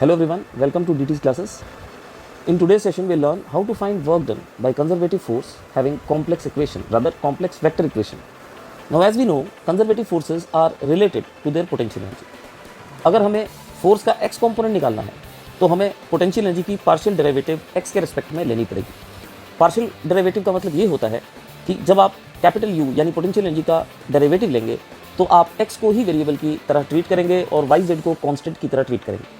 Hello everyone, welcome to DT's classes. In today's session, we'll learn how to find work done by conservative force having complex equation, rather complex vector equation. Now as we know, conservative forces are related to their potential energy. अगर हमें force का x component निकालना है तो हमें potential energy की partial derivative x के respect में लेनी पड़ेगी। पार्शियल डेरिवेटिव का मतलब ये होता है कि जब आप कैपिटल U यानी पोटेंशियल एनर्जी का डेरिवेटिव लेंगे तो आप x को ही वेरिएबल की तरह ट्रीट करेंगे और y z को कांस्टेंट की तरह ट्रीट करेंगे।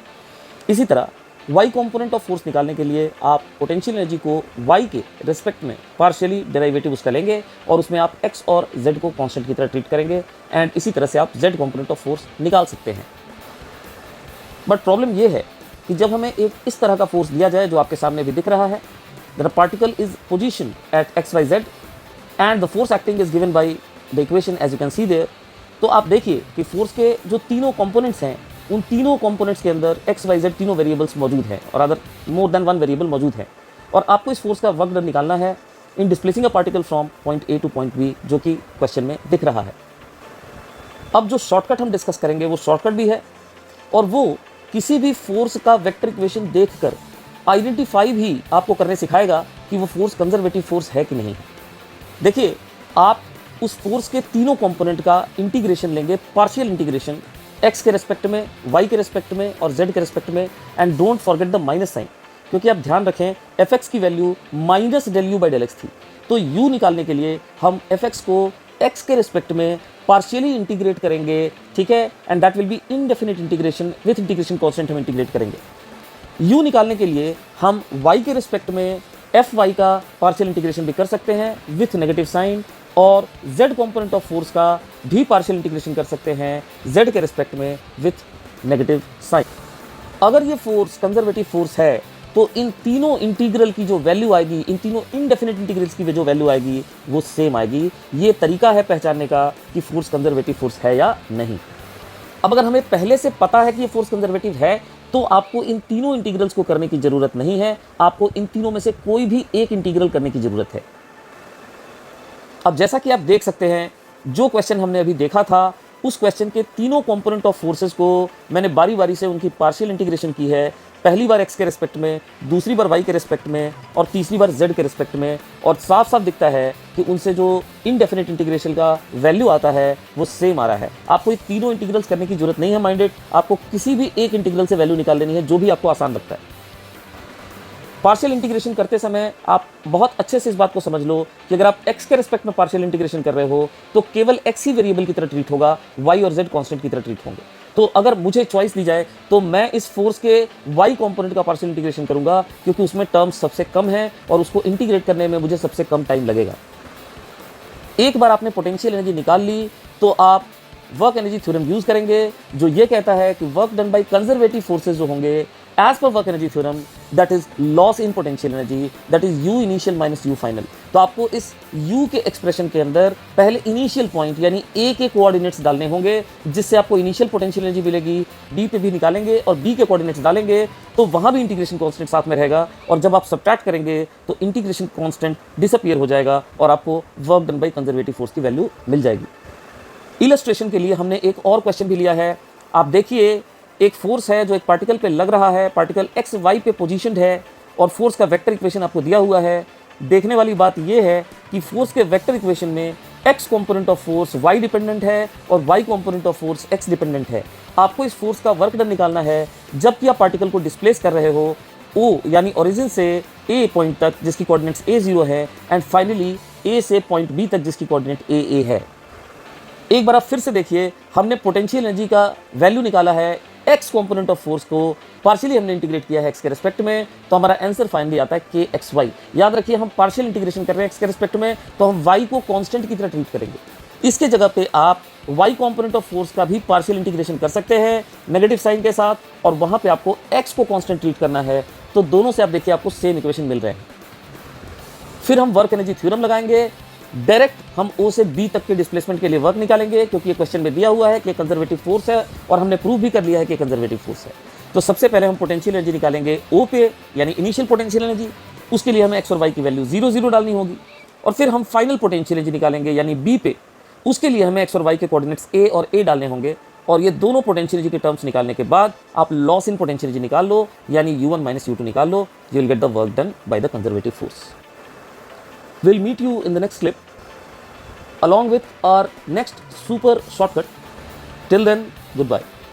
इसी तरह y कंपोनेंट ऑफ फोर्स निकालने के लिए आप पोटेंशियल एनर्जी को y के रिस्पेक्ट में पार्शियली डेरिवेटिव उसका लेंगे और उसमें आप x और z को कांस्टेंट की तरह ट्रीट करेंगे एंड इसी तरह से आप z कंपोनेंट ऑफ फोर्स निकाल सकते हैं। बट प्रॉब्लम ये है कि जब हमें एक इस तरह का फोर्स दिया जाए जो आपके सामने भी दिख रहा है, the particle is position at x y z and the force acting is given by the equation as you can see there, तो आप देखिए कि फोर्स के जो तीनों कंपोनेंट्स हैं उन तीनों कंपोनेंट्स के अंदर एक्स वाई जेड तीनों वेरिएबल्स मौजूद हैं और other more than one variable मौजूद है और आपको इस फोर्स का वर्क डन निकालना है in displacing a particle from point A to point B, जो कि क्वेश्चन में दिख रहा है। अब जो शॉर्टकट हम डिस्कस करेंगे वो शॉर्टकट भी है और वो किसी भी फोर्स का वेक्टर इक्वेशन देखकर आइडेंटिफाई भी आपको करने सिखाएगा कि वो फोर्स कंजर्वेटिव फोर्स है कि नहीं। देखिए, आप उस फोर्स के तीनों कंपोनेंट का इंटीग्रेशन लेंगे, पार्शियल इंटीग्रेशन, x के रेस्पेक्ट में, y के रेस्पेक्ट में और z के रेस्पेक्ट में, and don't forget the minus sign, क्योंकि आप ध्यान रखें fx की value minus del u by del x थी, तो u निकालने के लिए हम fx को x के रेस्पेक्ट में पार्शियली इंटीग्रेट करेंगे, ठीक है, and that will be indefinite integration, with integration constant हम इंटीग्रेट करेंगे। u निकालने के लिए हम y के रेस्पेक्ट में fy का पार्शियल इंटीग्रेशन भी कर सकते हैं विथ नेगेटिव साइन और z कंपोनेंट ऑफ फोर्स का भी पार्शियल इंटीग्रेशन कर सकते हैं z के रिस्पेक्ट में विथ नेगेटिव साइन। अगर ये फोर्स कंजर्वेटिव फोर्स है तो इन तीनों इंटीग्रल की जो वैल्यू आएगी, इन तीनों इनडेफिनिट इंटीग्रल्स की जो वैल्यू आएगी वो सेम आएगी। ये तरीका है पहचानने का कि फोर्स कंजर्वेटिव फोर्स है या नहीं। अब अगर हमें पहले से पता है कि ये फोर्स कंजर्वेटिव है तो आपको इन तीनों इंटीग्रल्स को करने की जरूरत नहीं है, आपको इन तीनों में से कोई भी एक इंटीग्रल करने की जरूरत है। अब जैसा कि आप देख सकते हैं, जो क्वेश्चन हमने अभी देखा था उस क्वेश्चन के तीनों कंपोनेंट ऑफ फोर्सेस को मैंने बारी बारी से उनकी पार्शियल इंटीग्रेशन की है। पहली बार x के रिस्पेक्ट में, दूसरी बार y के रिस्पेक्ट में और तीसरी बार z के रिस्पेक्ट में, और साफ साफ दिखता है कि उनसे जो इनडेफिनिट इंटीग्रेशन का वैल्यू आता है वो सेम आ रहा है। आपको ये तीनों इंटीग्रल्स करने की जरूरत नहीं है माइंडेड, आपको किसी भी एक इंटीग्रल से वैल्यू निकाल लेनी है जो भी आपको आसान लगता है। पार्शियल इंटीग्रेशन करते समय आप बहुत अच्छे से इस बात को समझ लो कि अगर आप x के रिस्पेक्ट में पार्शियल इंटीग्रेशन कर रहे हो तो केवल x ही वेरिएबल की तरह ट्रीट होगा, y और z कांस्टेंट की तरह ट्रीट होंगे। तो अगर मुझे चॉइस दी जाए तो मैं इस फोर्स के y कंपोनेंट का पार्शियल इंटीग्रेशन करूंगा क्योंकि उसमें टर्म्स सबसे कम है और उसको इंटीग्रेट करने में मुझे सबसे कम टाइम लगेगा। एक बार आपने पोटेंशियल एनर्जी निकाल ली तो आप वर्क एनर्जी थ्योरम यूज करेंगे जो ये कहता है कि work done by conservative forces जो होंगे as per work energy theorem that is loss in potential energy that is u initial minus u final. तो आपको इस u के एक्सप्रेशन के अंदर पहले इनिशियल पॉइंट यानी a के कोऑर्डिनेट्स डालने होंगे जिससे आपको इनिशियल पोटेंशियल एनर्जी मिलेगी। b पे भी निकालेंगे और b के कोऑर्डिनेट्स डालेंगे तो वहां भी इंटीग्रेशन कांस्टेंट साथ में रहेगा और जब आप सब्ट्रैक्ट करेंगे तो इंटीग्रेशन कांस्टेंट डिसअपीयर हो जाएगा और आपको work done by conservative force की वैल्यू मिल जाएगी। इलस्ट्रेशन के लिए हमने एक और क्वेश्चन भी लिया है। आप देखिए, एक फोर्स है जो एक पार्टिकल पे लग रहा है, पार्टिकल एक्स वाई पे पोजीशनड है और फोर्स का वेक्टर इक्वेशन आपको दिया हुआ है। देखने वाली बात यह है कि फोर्स के वेक्टर इक्वेशन में x component of force y dependent है और y component of force x dependent है। आपको इस फोर्स का वर्क डन निकालना है जबकि आप पार्टिकल को डिस्प्लेस कर रहे हो ओ यानी ओरिजिन से ए पॉइंट तक जिसकी कोऑर्डिनेट्स a0 है एंड फाइनली ए से पॉइंट बी तक जिसकी कोऑर्डिनेट a है। एक बार आप फिर से देखिए, हमने पोटेंशियल एनर्जी का वैल्यू निकाला है, x कंपोनेंट ऑफ फोर्स को पार्शियली हमने इंटीग्रेट किया है x के रिस्पेक्ट में, तो हमारा आंसर फाइनली आता है kxy। याद रखिए, हम पार्शियल इंटीग्रेशन कर रहे हैं x के रिस्पेक्ट में तो हम y को कांस्टेंट की तरह ट्रीट करेंगे। इसके जगह पे आप y कंपोनेंट ऑफ फोर्स का भी पार्शियल इंटीग्रेशन कर सकते हैं नेगेटिव साइन के साथ और वहां पे आपको x को कांस्टेंट ट्रीट करना है। तो दोनों से आप देखिए आपको सेम इक्वेशन मिल रहे हैं। फिर हम वर्क एनर्जी थ्योरम लगाएंगे, डायरेक्ट हम O से B तक के डिस्प्लेसमेंट के लिए वर्क निकालेंगे क्योंकि ये क्वेश्चन में दिया हुआ है कि कंजर्वेटिव फोर्स है और हमने प्रूव भी कर लिया है कि कंजर्वेटिव फोर्स है। तो सबसे पहले हम पोटेंशियल एनर्जी निकालेंगे O पे यानी इनिशियल पोटेंशियल एनर्जी, उसके लिए हमें x और y की वैल्यू 0 0 डालनी होगी और फिर हम फाइनल पोटेंशियल एनर्जी निकालेंगे यानी B पे, उसके लिए हमें x और y के कोऑर्डिनेट्स a और a डालने होंगे और ये दोनों पोटेंशियल एनर्जी के टर्म्स निकालने के बाद आप लॉस इन पोटेंशियल एनर्जी निकाल लो, यानी U1 माइनस U2 निकाल लो, you will get the work done by the conservative force. We'll meet you in the next clip along with our next super shortcut. Till then, goodbye.